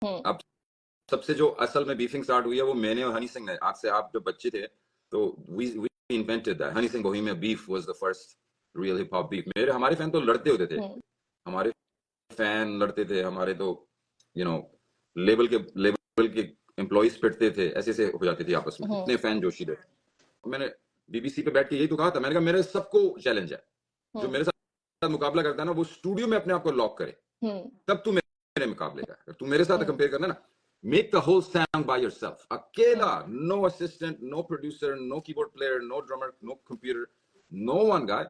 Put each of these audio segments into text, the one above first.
हम्म। अब सबसे जो असल में बीफिंग स्टार्ट हुई है वो मैंने और हनी सिंह ने। आज से आप जब बच्चे थे तो we invented that. Honey Singh Bohemia beef was the first real hip hop beef. मेरे हमारे फैन तो लड़ते होते थे, हम्म। हमारे फैन लड़ते थे, हमारे तो यू नो लेवल के एम्प्लॉइज पिटते थे, ऐसे ऐसे हो जाती थी आपस में, हम्म। इतने फैन जोशी थे। मैंने बीबीसी पे बैठ के यही तो कहा था, मैंने कहा मेरे सबको चैलेंज है, जो हम्म। मेरे साथ मुकाबला करता है ना वो स्टूडियो में अपने आप को लॉक करे, हम्म। तब तू मेरे मुकाबले का। अगर तू मेरे साथ हम्म। कंपेयर करना ना, make the whole song by yourself, अकेला, hmm. No assistant, no producer, no keyboard player, no drummer, no computer, no one guy.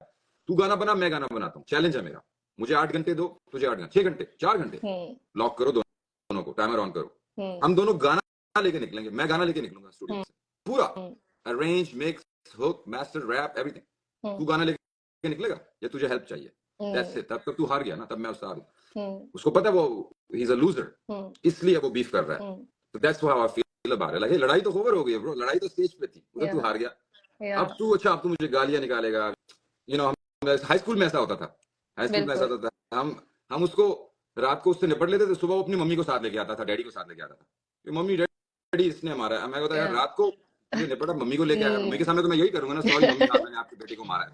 तू गाना बना, मैं गाना बनाता हूँ, चैलेंज है मेरा। मुझे 8 घंटे दो, तुझे 8 घंटे, 6 घंटे, 4 घंटे, हम्म। लॉक करो दोनों को, टाइमर ऑन करो। हम्म। हम दोनों गाना लेके निकलेंगे, मैं गाना लेके निकलूंगा स्टूडियो हम्म। से पूरा, hmm. Arrange, mix, hook, master, rap, everything. Hmm. तू गाना लेके निकलेगा या तुझे हेल्प चाहिए? That's hmm. इट। तब तक तू हार गया ना, तब मैं उस्ताद हूं। हम्म। उसको पता है वो ही इज अ लूजर, हम्म। इसलिए वो बीफ कर रहा है। हम्म। तो that's how I feel about it. Like लड़ाई तो ओवर हो गई है ब्रो, लड़ाई तो स्टेज पे थी, उधर तू या हार गया। या अब तू अच्छा, अब तू मुझे गालियां निकालेगा। हम हाई स्कूल में ऐसा होता था, हाई स्कूल में ऐसा बिल्कुल। होता था, हम उसको रात को उससे निपट लेते थे, सुबह वो अपनी मम्मी को साथ लेके आता था, डैडी को साथ लेके आता था कि मम्मी डैडी इसने मारा है। मैं कहता यार या रात को तुझे निपटा, मम्मी को लेके आया, मम्मी के हम्म। सामने तो मैं यही करूंगा ना, सॉरी मम्मी, आज मैंने आपके बेटे को मारा है।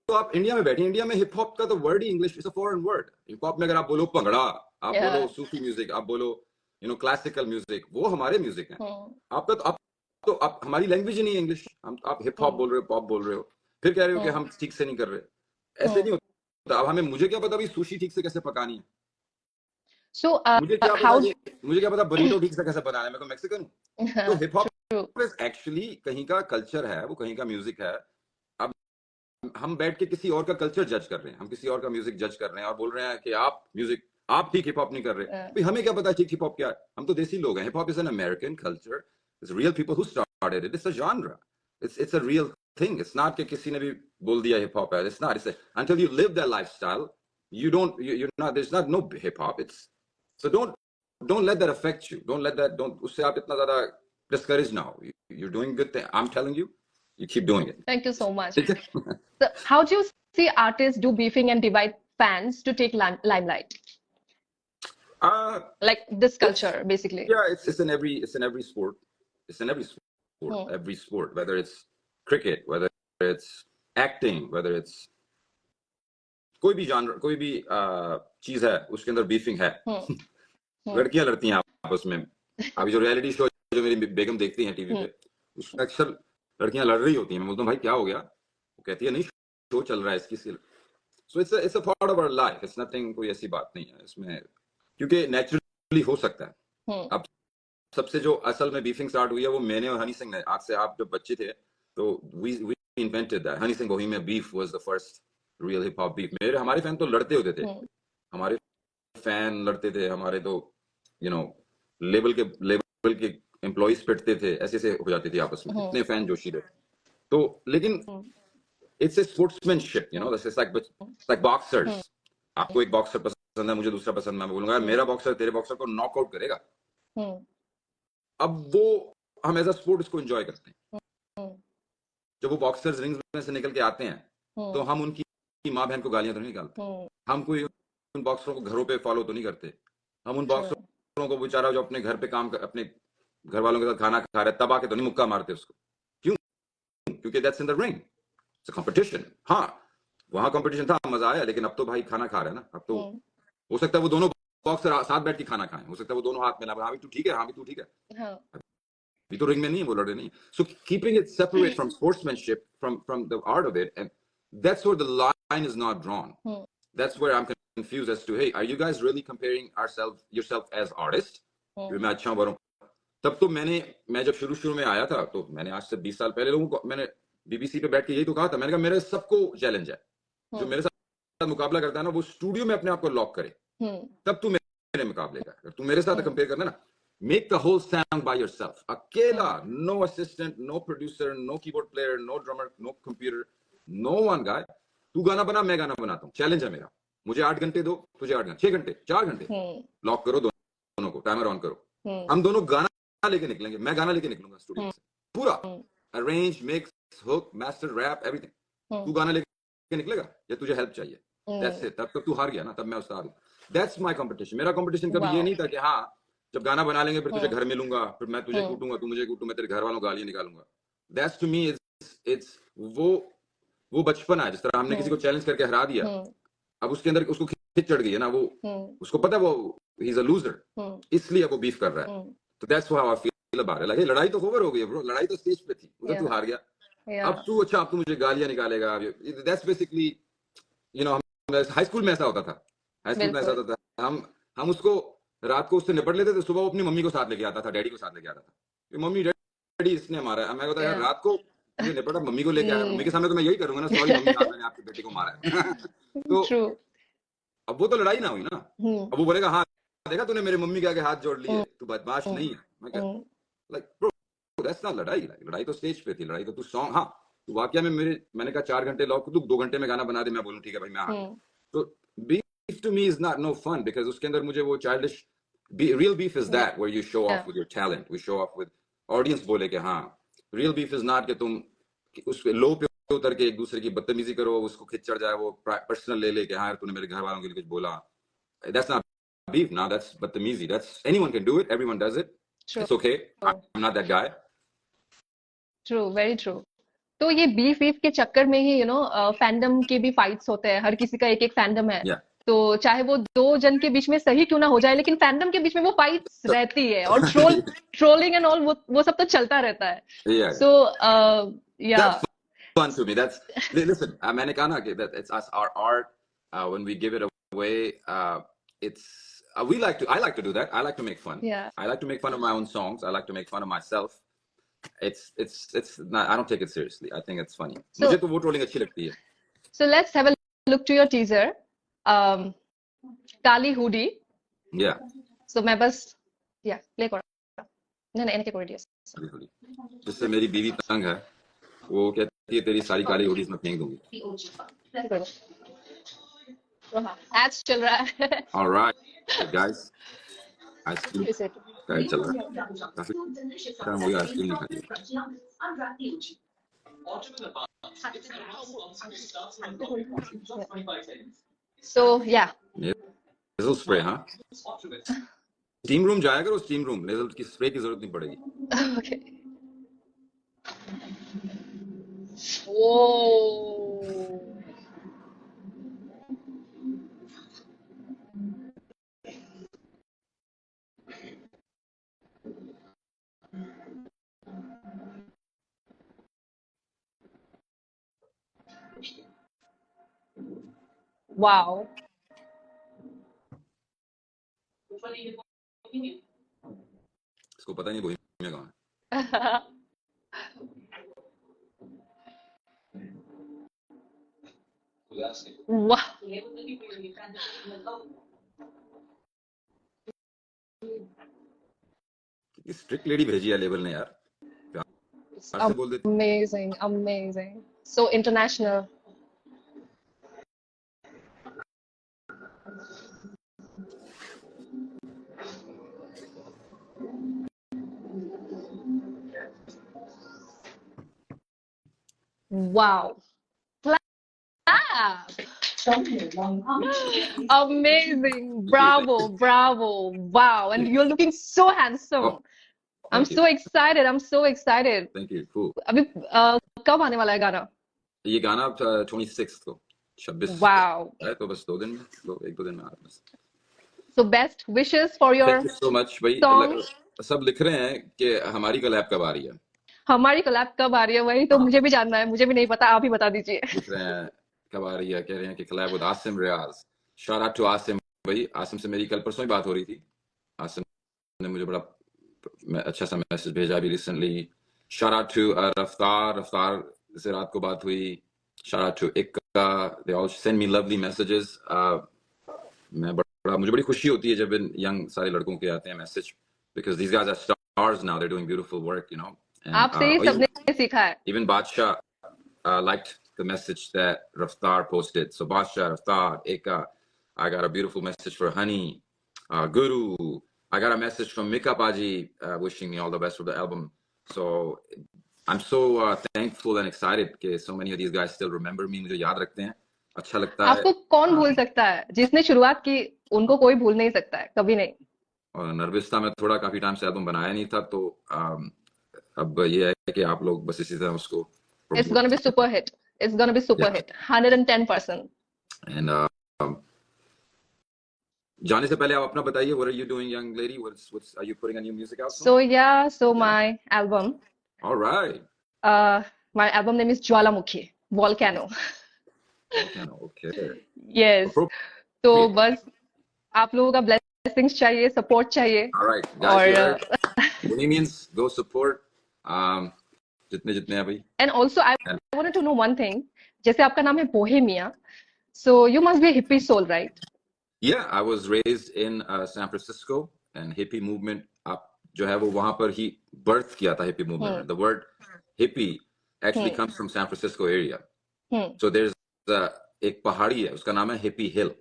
तो आप इंडिया में बैठे, इंडिया में हिप हॉप का तो word he English, it's a foreign word. Hip hop में अगर आप बोलो भंगड़ा, आप या बोलो सूफी म्यूजिक, आप बोलो क्लासिकल म्यूजिक, वो हमारे म्यूजिक हैं। हम्म। आपका तो आप हमारी लैंग्वेज ही नहीं है इंग्लिश। हम आप हिप हॉप हम्म। बोल रहे हो, पॉप बोल रहे हो, फिर कह रहे हो कि हम्म। हम ठीक से नहीं कर रहे। ऐसे हम्म। नहीं होता। अब हमें, मुझे क्या पता भाई सुशी ठीक से कैसे पकानी है? सो मुझे क्या पता हाउ कि मुझे क्या पता बरीटो ठीक से कैसे बनाना है? मैं तो मैक्सिकन हूँ। तो हिप हॉप ट्रू। एक्चुअली कहीं का कल्चर है, वो कहीं का म्यूजिक है। अब हम बैठ के किसी और का कल्चर जज कर रहे हैं, हम किसी और का म्यूजिक जज कर रहे हैं और बोल रहे हैं कि आप ठीक हिप हॉप नहीं कर रहे। भाई हमें क्या पता ठीक हिप हॉप क्या है? हम तो देसी लोग हैं। Hip hop is an American culture, it's real people who started it, it's a genre, it's a real thing. It's not कि किसी ने भी बोल दिया हिप हॉप है। It's not, it's until you live that lifestyle, you're not, there's not no hip hop. It's so don't let that affect you. Don't उससे आप इतना ज्यादा discouraged now. You're doing good thing, I'm telling you, you keep doing it. Thank you so much. ठीक है? So, how do you see artists do beefing and divide fans to take limelight? Uh, Like this it's culture, basically. yeah, it's in every sport. It's in every sport, Hmm. every sport, whether it's cricket, whether it's acting, whether it's कोई भी जानवर, कोई भी चीज है, उसके अंदर beefing है। Hmm. Hmm. लड़कियां लड़ती हैं आपस में। अभी जो रियलिटी शो जो मेरी बेगम देखती हैं टीवी Hmm. पे, उसमें अक्सर लड़कियां लड़ रही होती हैं। मैं बोलता हूँ भाई क्या हो गया? वो कहती है नहीं, शो चल रहा है इसकी। So it's a part of our life, it's nothing, कोई ऐसी बात नहीं है इसमें, क्योंकि नेचुरली हो सकता है। Hmm. अब सबसे जो असल में बीफिंग स्टार्ट हुई है वो मैंने और हनी सिंह ने। आज से आप जब बच्चे थे तो we invented that. Honey Singh Bohemia beef was the first real hip hop beef. मेरे हमारे फैन तो लड़ते होते थे, Hmm. हमारे फैन लड़ते थे, हमारे तो यू नो लेवल के एम्प्लॉइज पिटते थे, ऐसे ऐसे हो जाती थी आपस में, Hmm. इतने फैन जोशी थे। तो लेकिन Hmm. It's a sportsmanship, like boxers. Hmm. आपको एक बॉक्सर पसंद है, मुझे दूसरा पसंद है, मैं बोलूंगा Hmm. मेरा बॉक्सर तेरे बॉक्सर को नॉकआउट करेगा। Hmm. अब वो हम एज अ स्पोर्ट इसको एंजॉय करते हैं। Hmm. जब वो बॉक्सर्स रिंग्स में से निकल के आते हैं तो Hmm. हम उनकी माँ बहन को गालियां तो नहीं निकालते। Hmm. हम कोई उन बॉक्सरों को घरों पे फॉलो तो नहीं करते। हम उन True. बॉक्सरों को बेचारा जो अपने घर पे अपने घर वालों के साथ खाना खा रहा है, तब आके तो नहीं मुक्का मारते उसको। क्यों? क्योंकि that's in the ring, it's a competition. हाँ, वहां कंपटीशन था, मजा आया, लेकिन अब तो भाई खाना खा रहे हैं ना। अब तो Hmm. हो सकता है वो दोनों बॉक्सर साथ बैठ के खाना खाएं, हो सकता है वो दोनों हाथ मिला, हाँ भी तू ठीक है, हाँ भी तू ठीक है, हाँ. अभी तो रिंग में नहीं है, वो लड़ रहे नहीं। So keeping it separate from sportsmanship, from the art of it, and that's where the line is not drawn. Hmm. That's where I'm confused as to, hey, are you guys really comparing yourself as artist? Hmm. मैं अच्छा बनूं। तब तो मैं जब शुरू में आया था, तो मैंने आज से 20 साल पहले लोगों को, मैंने बीबीसी पे बैठ के यही तो कहा था, मैंने कहा मेरे सबको चैलेंज है, जो Hmm. मेरे साथ मुकाबला करता है ना वो स्टूडियो में अपने आप को लॉक करे, Hmm. तब तू मेरे मुकाबले का। अगर तू मेरे साथ Hmm. कंपेयर करना ना, make the whole song by yourself, अकेला, Hmm. No assistant, no producer, no keyboard player, no drummer, no computer, no one guy. तू गाना बना, मैं गाना बनाता हूँ, चैलेंज है मेरा। मुझे 8 घंटे दो, तुझे 8 घंटे, 6 घंटे, 4 घंटे, Hmm. लॉक करो दोनों को, टाइमर ऑन करो। Hmm. हम दोनों गाना लेके निकलेंगे, मैं गाना लेके निकलूंगा स्टूडियो Hmm. से पूरा, Hmm. Arrange, mix, hook, master, rap, everything. Hmm. तू गाना लेके निकलेगा या तुझे हेल्प चाहिए? That's Hmm. इट। तब तक तू हार गया ना, तब मैं उस्ताद हूँ। That's my competition. मेरा कंपटीशन कभी ये नहीं था कि हाँ जब गाना बना लेंगे फिर तुझे घर मिलूंगा, फिर मैं तुझे कूटूंगा, तू मुझे कूटू, मैं तेरे घर वालों को गालियां निकालूंगा। दैट्स टू मी इट्स वो बचपन है जिस तरह हमने किसी को चैलेंज करके हरा दिया, अब उसके अंदर उसको खिंच चढ़ गई है ना, वो उसको पता है वो ही इज अ लूजर, इसलिए वो बीफ कर रहा है। तो that's how I feel about it. Like लड़ाई तो ओवर हो गई है ब्रो, लड़ाई तो स्टेज पे थी, उधर तू हार गया, अब तू अब तू मुझे गालियां निकालेगा। That's basically you know high school में ऐसा होता था, हाई स्कूल में ऐसा होता था, हम उसको रात को उससे निपट लेते थे, सुबह वो अपनी मम्मी को साथ लेके आता था, डैडी को साथ लेके आता था, मम्मी डैडी इसने मारा है। मैं कहता यार रात को मुझे निपटा, मम्मी को लेके आया, मम्मी के सामने तो मैं यही करूंगा ना, सॉरी मम्मी आज मैंने आपके बेटे को मारा है। तो अब वो तो लड़ाई ना हुई ना, अब वो बोलेगा हाँ देखा तूने मेरे मम्मी के आगे हाथ जोड़ लिए, तू बदमाश नहीं है। मैं कहता लाइक ब्रो दैट्स नॉट लड़ाई, लड़ाई तो स्टेज पे थी, लड़ाई तो तू सॉन्ग, हाँ तू वाकया में मैंने कहा 4 घंटे लॉक, तू 2 घंटे में गाना बना दे, मैं बोलूं ठीक है भाई मैं आ। तो beef to me is not no fun because उसके अंदर मुझे वो childish real beef is that where you show off with your talent, we show off with audience बोले कि हाँ real beef is not कि तुम उस लो पे उतर के एक दूसरे की बदतमीजी करो, उसको खिंच चढ़ जाए, वो पर्सनल ले ले कि हाँ तूने मेरे घर वालों के लिए कुछ बोला। That's not beef now, that's बदतमीजी, that's anyone can do it, everyone does it, it's okay, I'm not that guy. True, very true. तो ये बीफ वीफ के चक्कर में ही फैंडम के भी फाइट्स होते हैं, हर किसी का एक एक फैंडम है। तो चाहे वो 2 जन के बीच में सही क्यों ना हो जाए, लेकिन फैंडम के बीच में वो फाइट्स रहती है, और ट्रोलिंग एंड ऑल वो सब तो चलता रहता है। सो That's fun to me. That's listen, मैंने कहा ना कि that it's us, our art, when we give it away, it's I like to do that. I like to make fun. I like to make fun of my own songs. I like to make fun of myself. It's not, I don't take it seriously. I think it's funny. मुझे तो वो trolling अच्छी लगती है। So let's have a look to your teaser. Kali hoodie. Yeah. So मैं बस play करा। नहीं इनके कोई दिया। जिससे मेरी बीवी तंग है, वो कहती है तेरी सारी काली हुडीज मैं फेंक दूंगी। Ads चल रहा है। All right, guys. आइसक्रीम चल रहा है, काफी टाइम हो गया आइसक्रीम नहीं खाई। So yeah. नेजल स्प्रे, हाँ स्टीम रूम जाया करो, स्टीम रूम, नेजल की स्प्रे की जरूरत नहीं पड़ेगी। Okay. Whoa. Wow. इसको पता नहीं बोहिमिया कहाँ है। Wow. स्ट्रिक्ट लेडी भेजी है लेबल ने यार, प्यार से बोल देती। Amazing, amazing. So international. Wow. Clap. Amazing. Bravo, bravo. Wow. And you're looking so handsome. Oh, I'm so excited. I'm so excited. Thank you. Cool. अभी कब आने वाला है गाना? ये गाना 26 को, 26 Wow. है, तो बस 2 दिन में, 1-2 दिन में आ रहा है। So best wishes for your Thank you so much. भाई सब लिख रहे हैं कि हमारी collab कब आ रही है। हमारी collab कब आ रही है, वही तो मुझे भी जानना है, मुझे भी नहीं पता, आप ही बता दीजिए। लिख रहे हैं कब आ रही है, कह रहे हैं कि collab with Asim Riyaz. Shout out to Asim भाई, आसिम से मेरी कल परसों ही बात हो रही थी, आसिम ने मुझे बड़ा अच्छा सा मैसेज भेजा भी रिसेंटली। Shout out to रफ्तार से रात को बात हुई। Shout out to Ikka, they all send me lovely messages. मुझे बड़ी खुशी होती है जब इन यंग सारे लड़कों के आते हैं message, because these guys are stars now, they're doing beautiful work, you know. आपसे ही सबने सीखा है। Even Badshah liked the message that Raftar posted. So Badshah, Raftar, Ikka, I got a beautiful message for Honey, Guru. I got a message from Mika Paji wishing me all the best for the album. So I'm so thankful and excited that so many of these guys still remember me, मुझे याद रखते हैं। अच्छा लगता है। आपको कौन भूल सकता है जिसने शुरुआत की, उनको कोई भूल नहीं सकता है, कभी नहीं। और नर्वस था मैं थोड़ा, काफी टाइम से एल्बम बनाया नहीं था, तो अब ये है कि आप लोग बस इसी तरह उसको It's gonna be promote super hit. It's gonna be super hit. 110%. And जाने से पहले आप अपना बताइए, what are you doing, young lady? What's are you putting a new music out soon? So yeah, so Yeah. my album, All right. uh, my album name is Jwalamukhi, Volcano. Volcano. Okay. Yes. तो Appropriate. बस आप लोगों का blessings चाहिए, support चाहिए। All right, guys, और you heard. Bohemians, go support. जितने जितने हैं भाई. And also I And wanted to know one thing, जैसे आपका नाम है Bohemia, so you must be hippie soul, right? yeah, I was raised in San Francisco, and hippie movement आप जो है वो वहां पर ही birth किया था hippie movement में. The word hippie actually comes from San Francisco area. So there's एक पहाड़ी है, उसका नाम है Hippie Hill.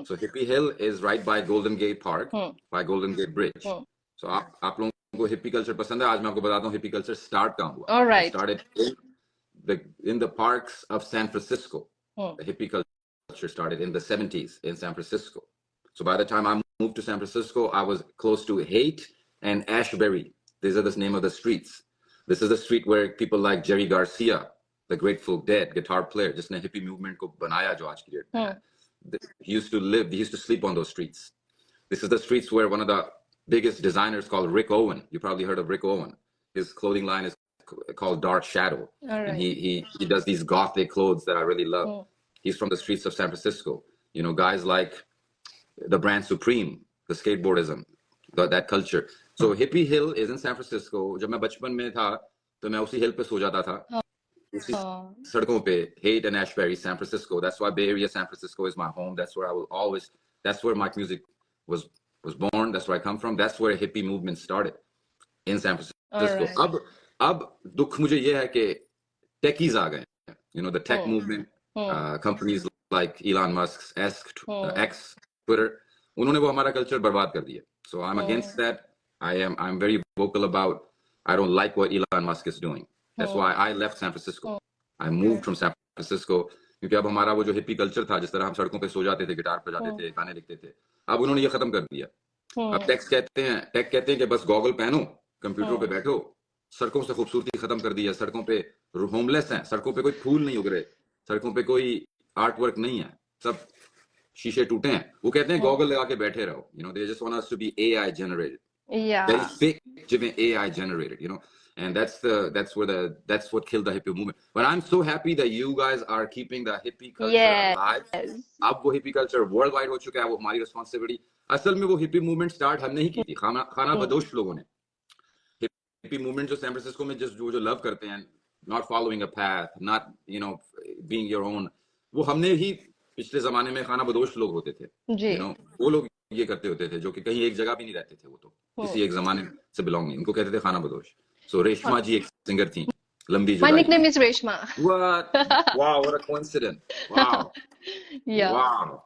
So Hippie Hill is right by Golden Gate Park, by Golden Gate Bridge. So आप लोगों को hippie culture पसंद है? आज मैं आपको बताता हूँ hippie culture start कहाँ हुआ. All right. It started in the parks of San Francisco. The hippie culture started in the 70s in San Francisco. So by the time I moved to San Francisco, I was close to Haight and Ashbury. These are the name of the streets. This is the street where people like Jerry Garcia, the Grateful Dead guitar player, जिसने hippie movement को बनाया जो आज की date में है. He used to sleep on those streets. This is the streets where one of the biggest designers called Rick Owen. You probably heard of Rick Owen. His clothing line is called Dark Shadow. Right. And he does these gothic clothes that I really love. He's from the streets of San Francisco. You know, guys like the brand Supreme, the skateboardism, that culture. So Hippie Hill is in San Francisco. जब मैं बचपन में था तो मैं उसी हिल पे सो जाता था. उसी सड़कों पे, Haight and Ashbury, San Francisco. That's why Bay Area, San Francisco is my home. That's where I will always. That's where my music was born. That's where I come from. That's where hippie movement started in San Francisco. Right. अब दुख मुझे ये है कि techies आ गए. You know, the tech movement, companies like Elon Musk's X, Twitter, उन्होंने वो हमारा culture बर्बाद कर दिया. So I'm against that. I'm very vocal about. I don't like what Elon Musk is doing. That's why I left San Francisco. I moved from San Francisco क्योंकि अब हमारा वो जो हिप्पी कल्चर था, जिस तरह हम सड़कों पे सो जाते थे, गिटार बजाते थे, गाने लिखते थे, अब उन्होंने ये खत्म कर दिया. अब टेक कहते हैं कि बस गॉगल पहनो, कंप्यूटर पे बैठो, सड़कों से खूबसूरती खत्म कर दी है. सड़कों पे होमलेस हैं, सड़कों पे कोई फूल नहीं उग रहे, सड़कों पे कोई आर्ट वर्क नहीं है, सब शीशे टूटे हैं. वो कहते हैं गॉगल लगा के बैठे रहो. You know, they just want us to be AI generated. Yeah. Very fake, AI generated. You know. And that's what killed the hippie movement. But I'm so happy that you guys are keeping the hippie culture alive. अब वो hippie culture worldwide हो चुका है, वो हमारी responsibility. असल में वो hippie movement start हमने ही की थी, खाना बदोश लोगों ने. Hippie movement जो सैन फ्रांसिस्को में जो love करते हैं, not following a path, not, you know, being your own, वो हमने ही पिछले जमाने में खाना बदोश लोग होते थे. You know, वो लोग ये करते होते थे जो कि कहीं एक जगह भी नहीं रहते थे, वो तो किसी एक जमाने से belong नहीं, उनको कहते थे खाना बदोश. So Reshma ji एक singer थी, लंबी जुदाई. My nickname is Reshma. What? Wow, what a coincidence. Wow. Yeah. Wow.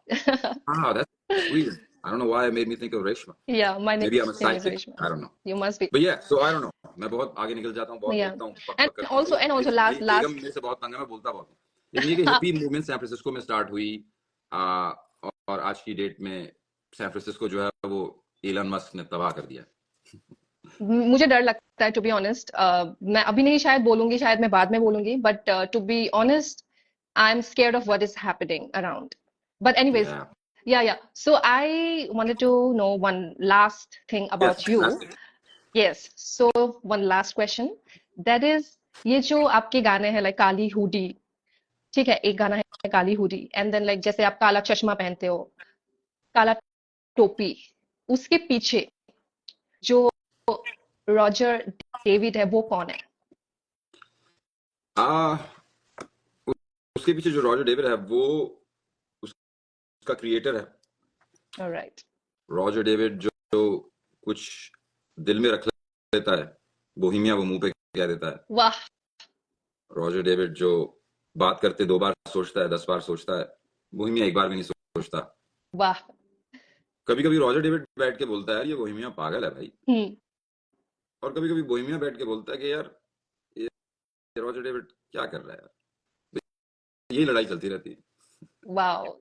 Wow, that's weird. I don't know why it made me think of Reshma. Yeah, my Maybe I'm a nickname is psychic. Reshma. I don't know. You must be. But yeah, so I don't know. मैं बहुत आगे निकल जाता हूँ, बहुत बोलता हूँ. And also last मेरे से बहुत तंग है, मैं बोलता बहुत हूँ. लेकिन ये कि हिप्पी मूवमेंट सैन फ्रांसिस्को में स्टार्ट हुई, और आज की डेट में सैन फ्रांसिस्को जो है वो एलन मस्क ने तबाह कर दिया. मुझे डर लगता है, टू बी ऑनेस्ट. मैं अभी नहीं शायद बोलूंगी, शायद मैं बाद में बोलूंगी, but to be honest I am scared of what is happening around. But anyways, yeah, so I wanted to know one last thing about you. Yes, so one last question, that is, ये जो आपके गाने हैं like काली hoodie, ठीक है, एक गाना है काली हुडी, एंड देन लाइक जैसे आप काला चश्मा पहनते हो, काला टोपी, उसके पीछे जो रॉजर डेविड है वो कौन है? उसके पीछे जो रॉजर डेविड है वो उसका क्रिएटर है. ऑलराइट. रॉजर डेविड जो कुछ दिल में रख लेता है, बोहेमिया वो मुंह पे कह देता है. वाह. रॉजर डेविड जो बात करते 2 बार सोचता है, 10 बार सोचता है, बोहेमिया 1 बार भी नहीं सोचता. वाह. कभी-कभी रॉजर डेविड बैठ के बोलता है ये बोहेमिया पागल है भाई. और कभी-कभी बोहेमिया बैठ के बोलता है कि यार ये रॉजर डेविड क्या कर रहा है यार. यही लड़ाई चलती रहती है। वाओ।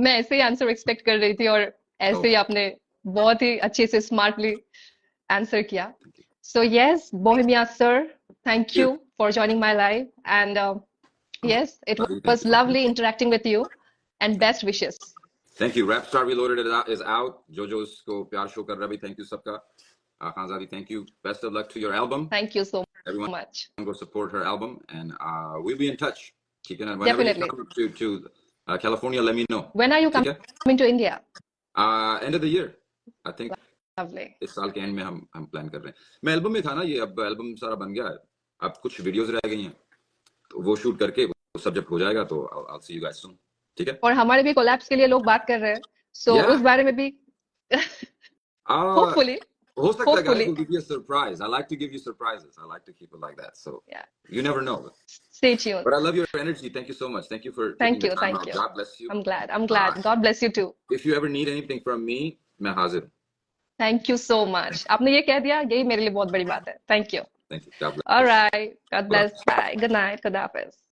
मैं ऐसे ही आंसर एक्सपेक्ट कर रही थी और ऐसे ही ओके, आपने बहुत ही अच्छे से स्मार्टली आंसर किया। Thank So yes, Bohemia sir, thank you. you for joining my live, and yes, it thank was you so lovely much. interacting with you, and best wishes. Thank you. Rap star reloaded is out. जो उसको प्यार show कर रहा है भी thank you सबका। Khanzaadi thank you. Best of luck to your album. Thank you so Everyone much. go support her album, and we'll be in touch. ठीक है ना? Whenever you Definitely. come to California, let me know. When are you ठीक है? coming to India? End of the year, I think। Lovely. इस साल के and में हम प्लान कर रहे हैं। मैं एल्बम में था ना, ये अब एल्बम सारा बन गया है। अब कुछ वीडियोस रह गई हैं, तो वो शूट करके वो सब जब हो जाएगा तो I'll see you guys soon। ठीक है? और हमारे भी कोलैब्स के लिए लोग बात कर रहे हैं, so Yeah। उस बारे में भी hopefully, हो सकता है guys, hopefully, we'll give you a surprise। I like to give you surprises। I like to keep it like that, so yeah. you never know। Stay tuned. But I love your energy। Thank you so much। Thank you for taking Thank the you, time thank out। you. God bless you। I'm glad. I'm glad. God bless you too. If you ever need anything from me, मैं हाजिर हूँ। Thank you so much. आपने ये कह दिया, यही मेरे लिए बहुत बड़ी बात है. Thank you. Thank you। God All bless। right. God bless. Bye. Good night. Khuda Hafiz.